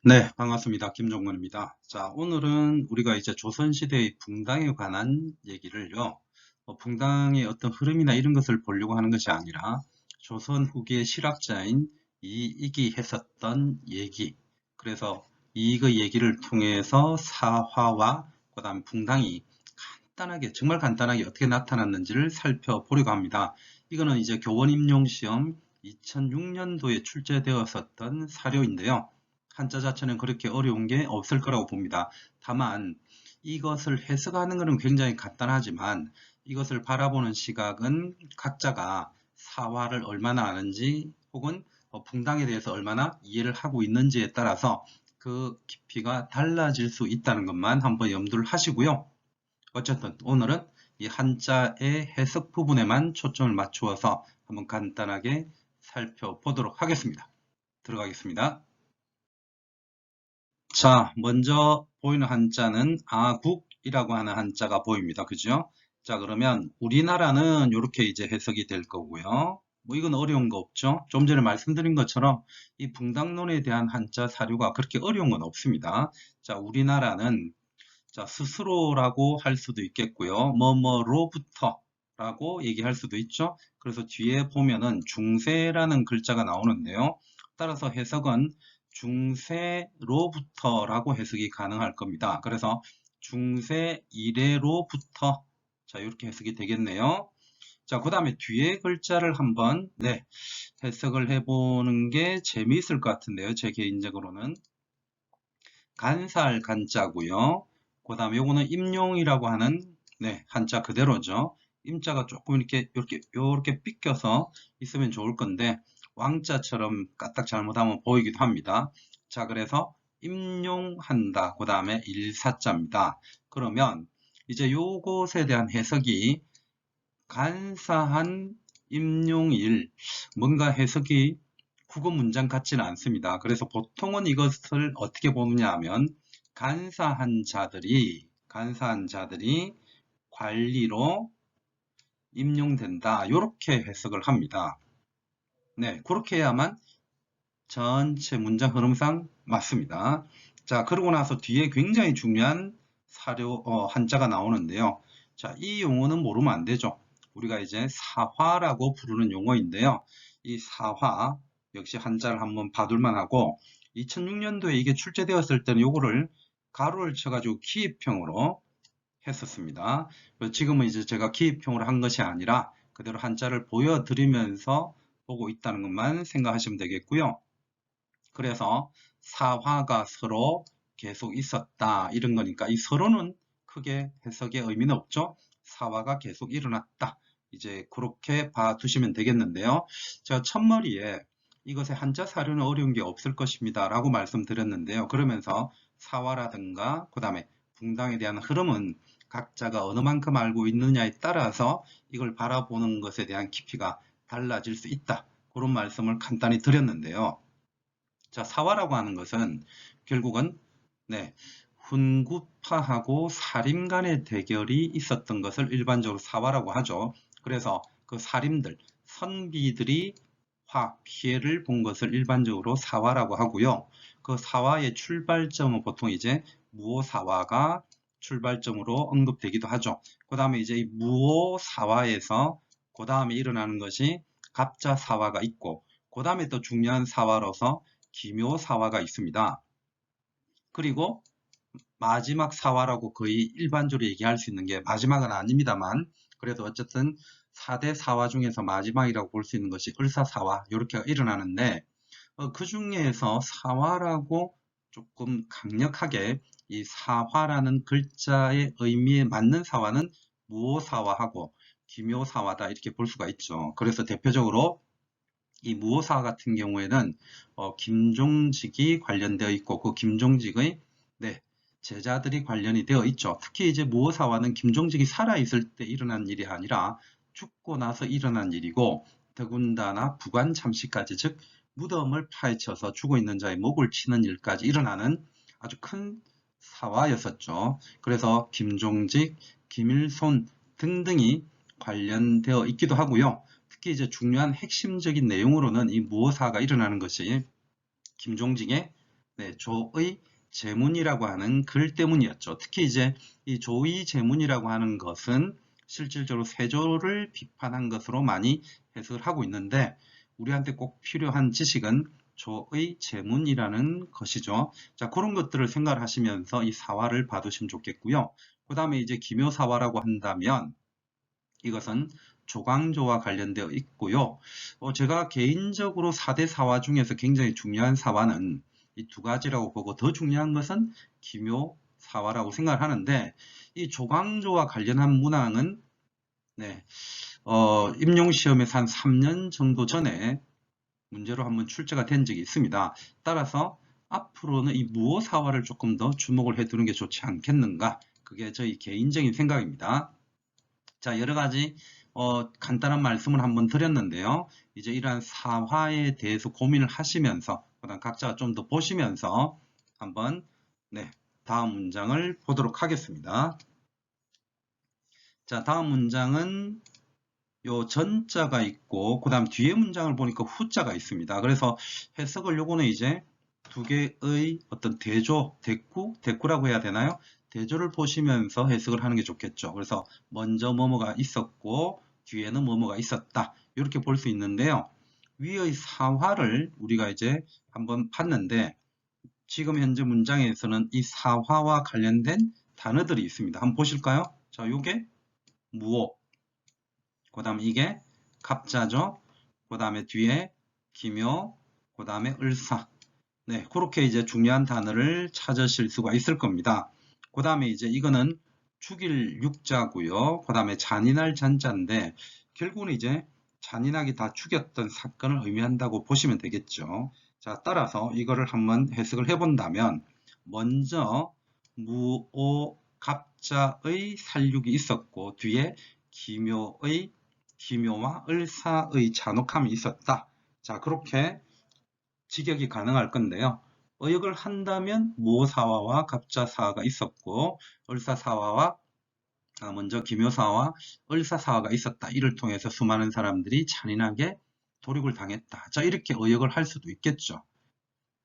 네, 반갑습니다. 김종건입니다. 자, 오늘은 우리가 이제 조선시대의 붕당에 관한 얘기를요, 붕당의 어떤 흐름이나 이런 것을 보려고 하는 것이 아니라, 조선 후기의 실학자인 이익이 했었던 얘기, 그래서 이익의 얘기를 통해서 사화와 그다음 붕당이 간단하게, 정말 간단하게 어떻게 나타났는지를 살펴보려고 합니다. 이거는 이제 교원 임용 시험 2006년도에 출제되었었던 사료인데요. 한자 자체는 그렇게 어려운 게 없을 거라고 봅니다. 다만 이것을 해석하는 것은 굉장히 간단하지만 이것을 바라보는 시각은 각자가 사화를 얼마나 아는지 혹은 붕당에 대해서 얼마나 이해를 하고 있는지에 따라서 그 깊이가 달라질 수 있다는 것만 한번 염두를 하시고요. 어쨌든 오늘은 이 한자의 해석 부분에만 초점을 맞추어서 한번 간단하게 살펴보도록 하겠습니다. 들어가겠습니다. 자, 먼저 보이는 한자는 아국이라고 하는 한자가 보입니다. 그죠? 자, 그러면 우리나라는 이렇게 이제 해석이 될 거고요. 뭐 이건 어려운 거 없죠? 좀 전에 말씀드린 것처럼 이 붕당론에 대한 한자 사료가 그렇게 어려운 건 없습니다. 자, 우리나라는 자, 스스로라고 할 수도 있겠고요. 뭐뭐로부터라고 얘기할 수도 있죠. 그래서 뒤에 보면은 중세라는 글자가 나오는데요. 따라서 해석은 중세로부터라고 해석이 가능할 겁니다. 그래서 중세 이래로부터 자, 이렇게 해석이 되겠네요. 자, 그 다음에 뒤에 글자를 한번 해석을 해보는 게 재미있을 것 같은데요. 제 개인적으로는 간살 간자고요. 그 다음에 요거는 임용이라고 하는 한자 그대로죠. 임자가 조금 이렇게 삐껴서 있으면 좋을 건데 왕자처럼 까딱 잘못하면 보이기도 합니다. 자, 그래서 임용한다. 그 다음에 일사자입니다. 그러면 이제 요것에 대한 해석이 간사한 임용일 뭔가 해석이 국어 문장 같지는 않습니다. 그래서 보통은 이것을 어떻게 보느냐 하면 간사한 자들이 관리로 임용된다. 이렇게 해석을 합니다. 네, 그렇게 해야만 전체 문장 흐름상 맞습니다. 자, 그러고 나서 뒤에 굉장히 중요한 한자가 나오는데요. 자, 이 용어는 모르면 안 되죠. 우리가 이제 사화라고 부르는 용어인데요. 이 사화, 역시 한자를 한번 봐둘만 하고, 2006년도에 이게 출제되었을 때는 요거를 가로를 쳐가지고 기입형으로 했었습니다. 지금은 이제 제가 기입형으로 한 것이 아니라 그대로 한자를 보여드리면서 보고 있다는 것만 생각하시면 되겠고요. 그래서 사화가 서로 계속 있었다 이런 거니까 이 서로는 크게 해석의 의미는 없죠. 사화가 계속 일어났다. 이제 그렇게 봐두시면 되겠는데요. 제가 첫머리에 이것의 한자 사료는 어려운 게 없을 것입니다 라고 말씀드렸는데요. 그러면서 사화라든가 그 다음에 붕당에 대한 흐름은 각자가 어느 만큼 알고 있느냐에 따라서 이걸 바라보는 것에 대한 깊이가 달라질 수 있다. 그런 말씀을 간단히 드렸는데요. 자, 사화라고 하는 것은 결국은 네, 훈구파하고 사림 간의 대결이 있었던 것을 일반적으로 사화라고 하죠. 그래서 그 사림들, 선비들이 피해를 본 것을 일반적으로 사화라고 하고요. 그 사화의 출발점은 보통 이제 무오사화가 출발점으로 언급되기도 하죠. 그 다음에 이제 이 무오사화에서 그 다음에 일어나는 것이 갑자사화가 있고 그 다음에 또 중요한 사화로서 기묘사화가 있습니다. 그리고 마지막 사화라고 거의 일반적으로 얘기할 수 있는 게 마지막은 아닙니다만 그래도 어쨌든 4대 사화 중에서 마지막이라고 볼 수 있는 것이 을사사화 이렇게 일어나는데 그 중에서 사화라고 조금 강력하게 이 사화라는 글자의 의미에 맞는 사화는 무오사화하고 기묘사화다 이렇게 볼 수가 있죠. 그래서 대표적으로 이 무오사 같은 경우에는 김종직이 관련되어 있고 그 김종직의 제자들이 관련이 되어 있죠. 특히 이제 무오사와는 김종직이 살아있을 때 일어난 일이 아니라 죽고 나서 일어난 일이고 더군다나 부관참시까지 즉 무덤을 파헤쳐서 죽어 있는 자의 목을 치는 일까지 일어나는 아주 큰 사화였었죠. 그래서 김종직, 김일손 등등이 관련되어 있기도 하고요. 특히 이제 중요한 핵심적인 내용으로는 이 무오사가 일어나는 것이 김종직의 네, 조의 제문이라고 하는 글 때문이었죠. 특히 이제 이 조의 제문이라고 하는 것은 실질적으로 세조를 비판한 것으로 많이 해석을 하고 있는데 우리한테 꼭 필요한 지식은 조의 제문이라는 것이죠. 자, 그런 것들을 생각을 하시면서 이 사화를 봐두시면 좋겠고요. 그 다음에 이제 기묘사화라고 한다면 이것은 조광조와 관련되어 있고요. 제가 개인적으로 4대 사화 중에서 굉장히 중요한 사화는 이 두 가지라고 보고 더 중요한 것은 기묘사화라고 생각을 하는데 이 조광조와 관련한 문항은 네, 임용시험에서 한 3년 정도 전에 문제로 한번 출제가 된 적이 있습니다. 따라서 앞으로는 이 무오사화를 조금 더 주목을 해두는 게 좋지 않겠는가? 그게 저희 개인적인 생각입니다. 자, 여러 가지 간단한 말씀을 한번 드렸는데요. 이제 이러한 사화에 대해서 고민을 하시면서 그다음 각자 좀 더 보시면서 한번 네, 다음 문장을 보도록 하겠습니다. 자, 다음 문장은 요 전자가 있고 그다음 뒤에 문장을 보니까 후자가 있습니다. 그래서 해석을 요거는 이제 두 개의 어떤 대조, 대꾸라고 해야 되나요? 대조를 보시면서 해석을 하는 게 좋겠죠. 그래서 먼저 뭐뭐가 있었고 뒤에는 뭐뭐가 있었다. 이렇게 볼 수 있는데요. 위의 사화를 우리가 이제 한번 봤는데 지금 현재 문장에서는 이 사화와 관련된 단어들이 있습니다. 한번 보실까요? 자, 요게 무오, 그 다음에 이게 갑자죠. 그 다음에 뒤에 기묘, 그 다음에 을사. 네, 그렇게 이제 중요한 단어를 찾으실 수가 있을 겁니다. 그 다음에 이제 이거는 죽일 육자고요. 그 다음에 잔인할 잔자인데 결국은 이제 잔인하게 다 죽였던 사건을 의미한다고 보시면 되겠죠. 자, 따라서 이거를 한번 해석을 해본다면 먼저 무오 갑자의 살육이 있었고 뒤에 기묘와 을사의 잔혹함이 있었다. 자, 그렇게 직역이 가능할 건데요. 어역을 한다면 무오사화와 갑자사화가 있었고 을사사화와 먼저 기묘사화와 을사사화가 있었다. 이를 통해서 수많은 사람들이 잔인하게 도륙을 당했다. 자, 이렇게 어역을 할 수도 있겠죠.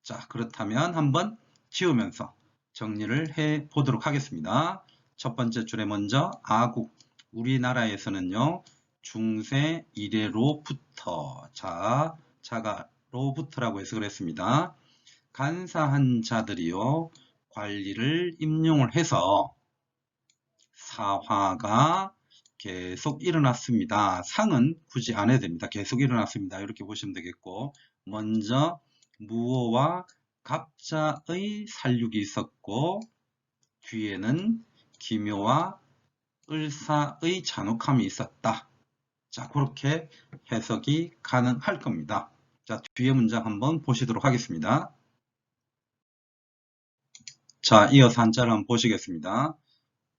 자, 그렇다면 한번 지우면서 정리를 해 보도록 하겠습니다. 첫 번째 줄에 먼저 아국, 우리나라에서는요 중세 이래로부터, 자, 자가로부터라고 해석을 했습니다. 간사한 자들이요 관리를 임용을 해서 사화가 계속 일어났습니다. 상은 굳이 안 해도 됩니다. 계속 일어났습니다. 이렇게 보시면 되겠고 먼저 무오와 갑자의 살육이 있었고 뒤에는 기묘와 을사의 잔혹함이 있었다. 자, 그렇게 해석이 가능할 겁니다. 자, 뒤에 문장 한번 보시도록 하겠습니다. 자, 이어서 한자를 한번 보시겠습니다.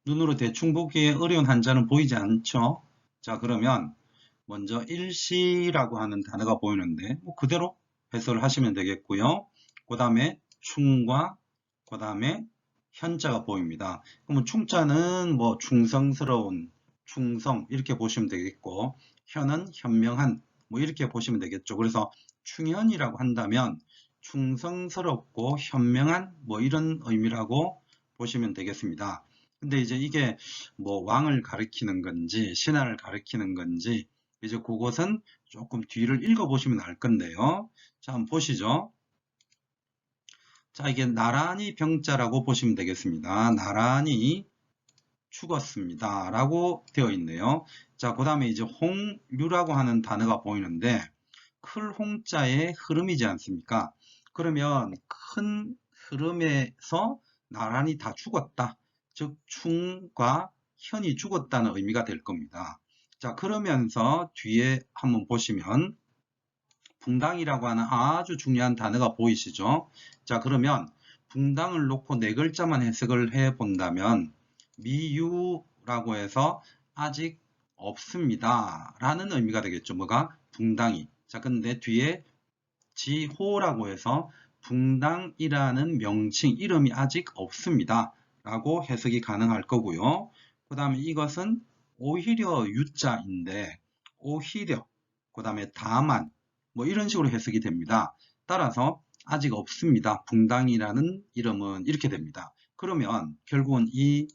눈으로 대충 보기에 어려운 한자는 보이지 않죠? 자, 그러면 먼저 일시라고 하는 단어가 보이는데 그대로 해석을 하시면 되겠고요. 그 다음에 충과 그 다음에 현자가 보입니다. 그러면 충자는 뭐 충성스러운, 충성 이렇게 보시면 되겠고 현은 현명한 뭐 이렇게 보시면 되겠죠. 그래서 충현이라고 한다면 충성스럽고 현명한 뭐 이런 의미라고 보시면 되겠습니다. 근데 이제 이게 뭐 왕을 가리키는 건지 신하를 가리키는 건지 이제 그것은 조금 뒤를 읽어보시면 알 건데요. 자, 한번 보시죠. 자, 이게 나란히 병자라고 보시면 되겠습니다. 나란히 죽었습니다. 라고 되어 있네요. 자, 그 다음에 이제 홍류라고 하는 단어가 보이는데 클 홍자의 흐름이지 않습니까? 그러면 큰 흐름에서 나란히 다 죽었다. 즉 충과 현이 죽었다는 의미가 될 겁니다. 자, 그러면서 뒤에 한번 보시면 붕당이라고 하는 아주 중요한 단어가 보이시죠? 자, 그러면 붕당을 놓고 네 글자만 해석을 해 본다면 미유라고 해서 아직 없습니다 라는 의미가 되겠죠. 뭐가? 붕당이. 자, 근데 뒤에 지호라고 해서 붕당이라는 명칭, 이름이 아직 없습니다 라고 해석이 가능할 거고요. 그 다음에 이것은 오히려 유자인데 오히려, 그 다음에 다만 뭐 이런 식으로 해석이 됩니다. 따라서 아직 없습니다. 붕당이라는 이름은 이렇게 됩니다. 그러면 결국은 이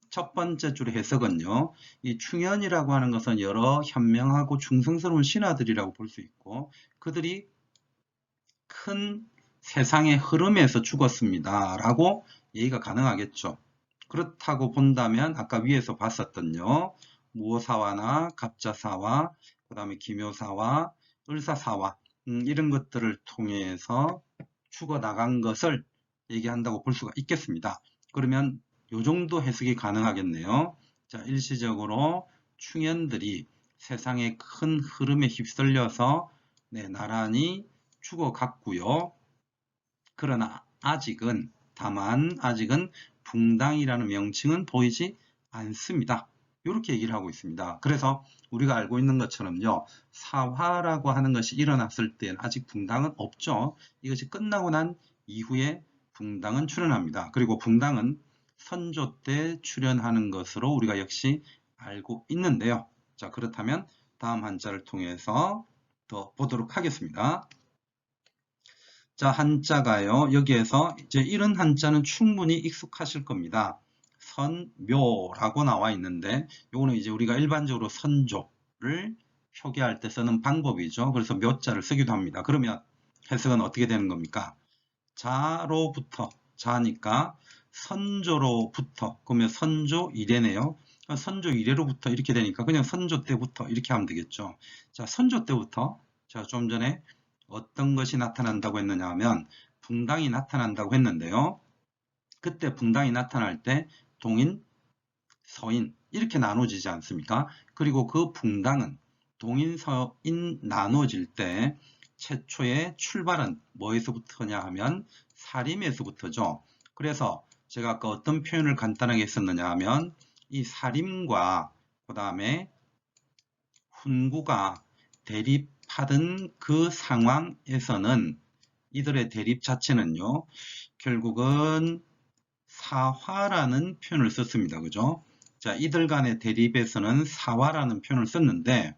첫 번째 줄의 해석은요. 이 충현이라고 하는 것은 여러 현명하고 충성스러운 신하들이라고 볼 수 있고 그들이 큰 세상의 흐름에서 죽었습니다. 라고 얘기가 가능하겠죠. 그렇다고 본다면 아까 위에서 봤었던요. 무오사화나 갑자사화, 그 다음에 기묘사화, 을사사화 이런 것들을 통해서 죽어나간 것을 얘기한다고 볼 수가 있겠습니다. 그러면 요 정도 해석이 가능하겠네요. 자, 일시적으로 충현들이 세상의 큰 흐름에 휩쓸려서 나란히 죽어갔고요. 그러나 다만 아직은 붕당이라는 명칭은 보이지 않습니다. 이렇게 얘기를 하고 있습니다. 그래서 우리가 알고 있는 것처럼요. 사화라고 하는 것이 일어났을 때는 아직 붕당은 없죠. 이것이 끝나고 난 이후에 붕당은 출현합니다. 그리고 붕당은 선조 때 출현하는 것으로 우리가 역시 알고 있는데요. 자, 그렇다면 다음 한자를 통해서 더 보도록 하겠습니다. 자, 한자가요. 여기에서 이제 이런 한자는 충분히 익숙하실 겁니다. 선묘라고 나와 있는데 요거는 이제 우리가 일반적으로 선조를 표기할 때 쓰는 방법이죠. 그래서 묘자를 쓰기도 합니다. 그러면 해석은 어떻게 되는 겁니까? 자로부터, 자니까 선조로부터, 그러면 선조 이래네요. 선조 이래로부터 이렇게 되니까 그냥 선조 때부터 이렇게 하면 되겠죠. 자, 선조 때부터 제가 좀 전에 어떤 것이 나타난다고 했느냐 하면 붕당이 나타난다고 했는데요. 그때 붕당이 나타날 때 동인, 서인 이렇게 나눠지지 않습니까? 그리고 그 붕당은 동인, 서인 나눠질 때 최초의 출발은 뭐에서부터냐 하면 사림에서부터죠. 그래서 제가 아까 어떤 표현을 간단하게 했었느냐 하면 이 사림과 그 다음에 훈구가 대립하던 그 상황에서는 이들의 대립 자체는요, 결국은 사화라는 표현을 썼습니다. 그죠? 자, 이들 간의 대립에서는 사화라는 표현을 썼는데,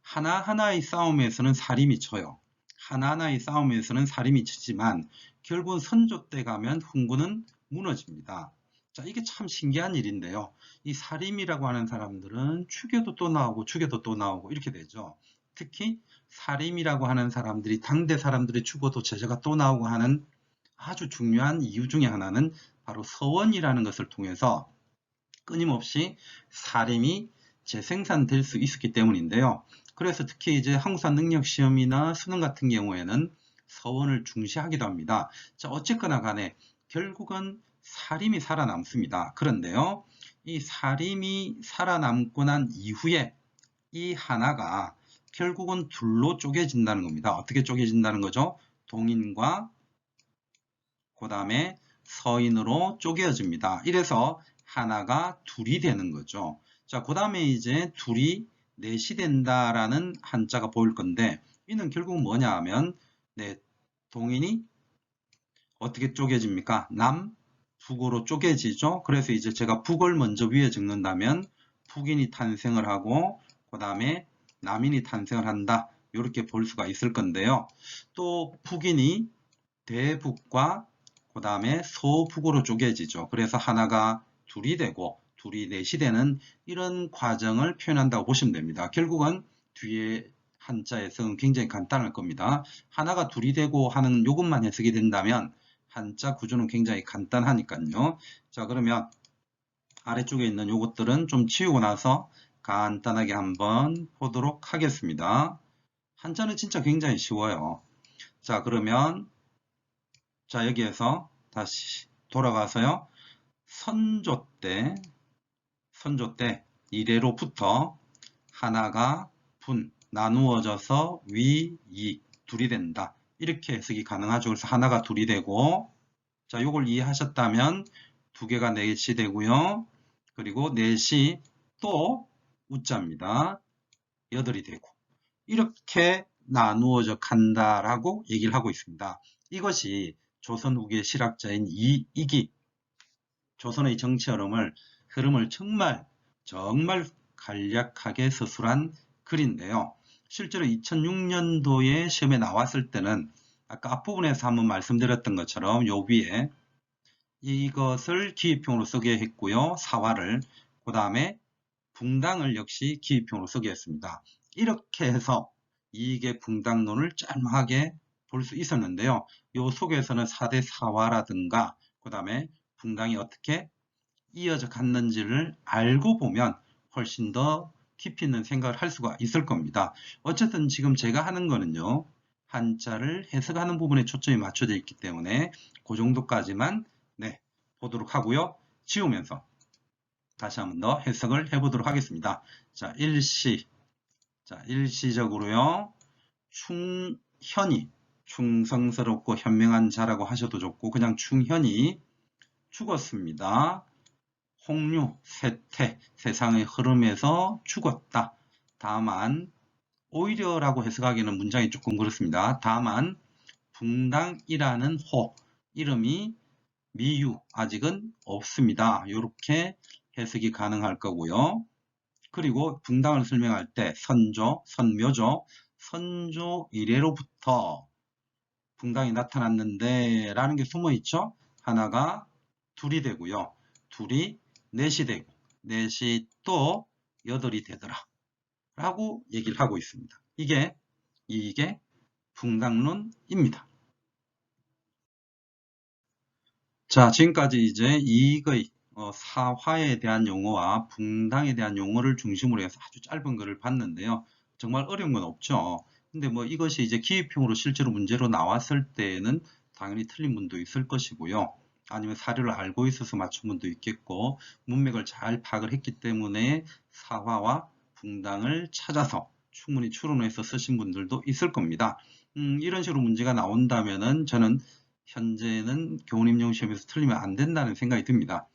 하나하나의 싸움에서는 살림이 쳐요. 하나하나의 싸움에서는 살림이 치지만, 결국은 선조 때 가면 훈구는 무너집니다. 자, 이게 참 신기한 일인데요. 이 사림이라고 하는 사람들은 축에도 또 나오고 축에도 또 나오고 이렇게 되죠. 특히 사림이라고 하는 사람들이 당대 사람들이 죽어도 제자가 또 나오고 하는 아주 중요한 이유 중에 하나는 바로 서원이라는 것을 통해서 끊임없이 사림이 재생산될 수 있었기 때문인데요. 그래서 특히 이제 한국사 능력시험이나 수능 같은 경우에는 서원을 중시하기도 합니다. 자, 어쨌거나 간에 결국은 사림이 살아남습니다. 그런데요, 이 사림이 살아남고 난 이후에 이 하나가 결국은 둘로 쪼개진다는 겁니다. 어떻게 쪼개진다는 거죠? 동인과 그 다음에 서인으로 쪼개집니다. 이래서 하나가 둘이 되는 거죠. 자, 그 다음에 이제 둘이 넷이 된다라는 한자가 보일 건데, 이는 결국 뭐냐 하면, 동인이 어떻게 쪼개집니까? 남, 북으로 쪼개지죠. 그래서 이제 제가 북을 먼저 위에 적는다면, 북인이 탄생을 하고, 그 다음에 남인이 탄생을 한다. 이렇게 볼 수가 있을 건데요. 또 북인이 대북과 그 다음에 소북으로 쪼개지죠. 그래서 하나가 둘이 되고 둘이 넷이 되는 이런 과정을 표현한다고 보시면 됩니다. 결국은 뒤에 한자에서는 굉장히 간단할 겁니다. 하나가 둘이 되고 하는 요것만 해석이 된다면 한자 구조는 굉장히 간단하니까요. 자, 그러면 아래쪽에 있는 요것들은 좀 지우고 나서 간단하게 한번 보도록 하겠습니다. 한자는 진짜 굉장히 쉬워요. 자, 그러면 자, 여기에서 다시 돌아가서요. 선조 때 이래로부터 하나가 나누어져서 위, 이, 둘이 된다. 이렇게 해석이 가능하죠. 그래서 하나가 둘이 되고, 자, 요걸 이해하셨다면 두 개가 넷이 되고요. 그리고 넷이 또 우자입니다. 여덟이 되고. 이렇게 나누어져 간다라고 얘기를 하고 있습니다. 이것이 조선 후기의 실학자인 이익이 조선의 정치 흐름을 정말 간략하게 서술한 글인데요. 실제로 2006년도에 시험에 나왔을 때는 아까 앞부분에서 한번 말씀드렸던 것처럼 요 위에 이것을 기입형으로 쓰게 했고요. 사화를. 그 다음에 붕당을 역시 기입형으로 쓰게 했습니다. 이렇게 해서 이익의 붕당론을 짤막하게 볼 수 있었는데요. 요 속에서는 4대 사화라든가 그 다음에 붕당이 어떻게 이어져 갔는지를 알고 보면 훨씬 더 깊이 있는 생각을 할 수가 있을 겁니다. 어쨌든 지금 제가 하는 거는요. 한자를 해석하는 부분에 초점이 맞춰져 있기 때문에 그 정도까지만 네, 보도록 하고요. 지우면서 다시 한번 더 해석을 해보도록 하겠습니다. 자, 일시. 자, 일시적으로요. 충현이, 충성스럽고 현명한 자라고 하셔도 좋고 그냥 충현이 죽었습니다. 홍류, 세태, 세상의 흐름에서 죽었다. 다만 오히려라고 해석하기에는 문장이 조금 그렇습니다. 다만 붕당이라는 호, 이름이 미유, 아직은 없습니다. 이렇게 해석이 가능할 거고요. 그리고 붕당을 설명할 때 선조, 선묘조, 선조 이래로부터 붕당이 나타났는데 라는 게 숨어 있죠. 하나가 둘이 되고요. 둘이 넷이 되고 넷이 또 여덟이 되더라 라고 얘기를 하고 있습니다. 이게 붕당론입니다. 자, 지금까지 이제 이익의 사화에 대한 용어와 붕당에 대한 용어를 중심으로 해서 아주 짧은 글을 봤는데요. 정말 어려운 건 없죠. 근데 뭐 이것이 이제 기입형으로 실제로 문제로 나왔을 때에는 당연히 틀린 분도 있을 것이고요. 아니면 사료를 알고 있어서 맞춘 분도 있겠고, 문맥을 잘 파악을 했기 때문에 사화와 붕당을 찾아서 충분히 추론해서 쓰신 분들도 있을 겁니다. 이런 식으로 문제가 나온다면은 저는 현재는 교훈임용 시험에서 틀리면 안 된다는 생각이 듭니다.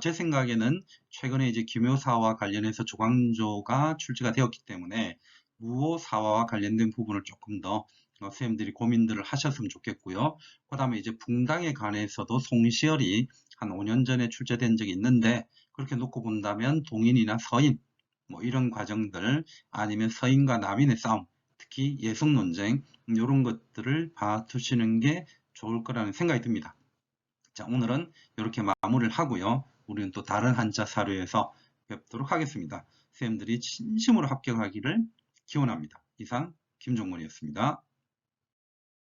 제 생각에는 최근에 이제 기묘사와 관련해서 조광조가 출제가 되었기 때문에 무오사화와 관련된 부분을 조금 더 선생님들이 고민들을 하셨으면 좋겠고요. 그 다음에 이제 붕당에 관해서도 송시열이 한 5년 전에 출제된 적이 있는데 그렇게 놓고 본다면 동인이나 서인 뭐 이런 과정들 아니면 서인과 남인의 싸움 특히 예속 논쟁 이런 것들을 봐두시는 게 좋을 거라는 생각이 듭니다. 자, 오늘은 이렇게 마무리를 하고요. 우리는 또 다른 한자 사료에서 뵙도록 하겠습니다. 선생님들이 진심으로 합격하기를 기원합니다. 이상 김종문이었습니다.